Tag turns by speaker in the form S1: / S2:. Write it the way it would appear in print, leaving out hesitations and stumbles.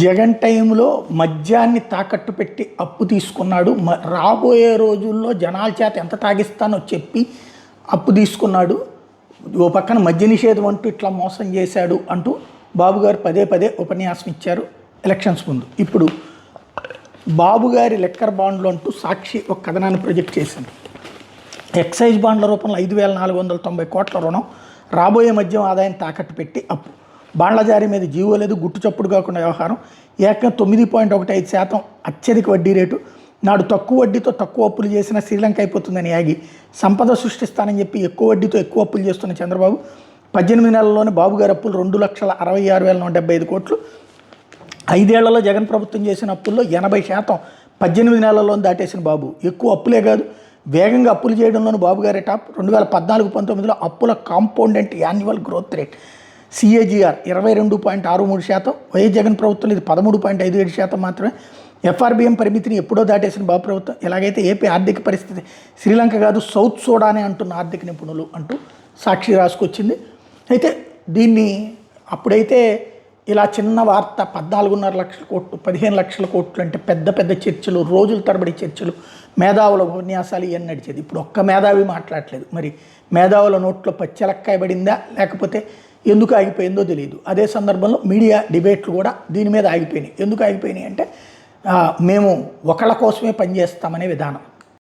S1: జగన్ టైంలో మద్యాన్ని తాకట్టు పెట్టి అప్పు తీసుకున్నాడు. రాబోయే రోజుల్లో జనాల చేత ఎంత తాగిస్తానో చెప్పి అప్పు తీసుకున్నాడు. ఓ పక్కన మద్య నిషేధం అంటూ ఇట్లా మోసం చేశాడు అంటూ బాబు గారు పదే పదే ఉపన్యాసం ఇచ్చారు ఎలక్షన్స్ ముందు. ఇప్పుడు బాబు గారి లెక్కర్ బాండ్లు అంటూ సాక్షి ఒక కథనాన్ని ప్రొజెక్ట్ చేసింది. ఎక్సైజ్ బాండ్ల రూపంలో 5,490 కోట్ల రుణం, రాబోయే మద్యం ఆదాయం తాకట్టు పెట్టి అప్పు, బాండ్ల జారీ మీద జీవో లేదు, గుట్టు చప్పుడు కాకుండా వ్యవహారం, ఏకంగా 9.15% అత్యధిక వడ్డీ రేటు, నాడు తక్కువ వడ్డీతో తక్కువ అప్పులు చేసిన శ్రీలంక అయిపోతుందని యాగి, సంపద సృష్టిస్తానని చెప్పి ఎక్కువ వడ్డీతో ఎక్కువ అప్పులు చేస్తున్న చంద్రబాబు, 18 నెలల్లోనే బాబు గారి అప్పులు 2,66,175 కోట్లు, 5 ఏళ్లలో జగన్ ప్రభుత్వం చేసిన అప్పుల్లో 80% 18 నెలల్లో దాటేసిన బాబు. ఎక్కువ అప్పులే కాదు, వేగంగా అప్పులు చేయడంలోనూ బాబు గారి టాప్. 2014-19లో అప్పుల compounded annual growth rate CAGR 22.63%, YS Jagan ప్రభుత్వం ఇది 13.57% మాత్రమే. FRBM పరిమితిని ఎప్పుడో దాటేసిన బాబు ప్రభుత్వం. ఎలాగైతే ఏపీ ఆర్థిక పరిస్థితి శ్రీలంక కాదు సౌత్ సోడానే అంటున్న ఆర్థిక నిపుణులు అంటూ సాక్షి రాసుకొచ్చింది. అయితే దీన్ని అప్పుడైతే ఇలా చిన్న వార్త 14.5 లక్షల కోట్లు 15 లక్షల కోట్లు అంటే పెద్ద పెద్ద చర్చలు, రోజుల తరబడి చర్చలు, మేధావుల ఉపన్యాసాలు ఇవన్నీ నడిచేది. ఇప్పుడు ఒక్క మేధావి మాట్లాడలేదు. మరి మేధావుల నోట్లో పచ్చెలక్కాయ పడిందా లేకపోతే ఎందుకు ఆగిపోయిందో తెలియదు. అదే సందర్భంలో మీడియా డిబేట్లు కూడా దీని మీద ఆగిపోయినాయి. ఎందుకు ఆగిపోయినాయి అంటే మేము ఒకళ్ళ కోసమే పనిచేస్తామనే విధానం.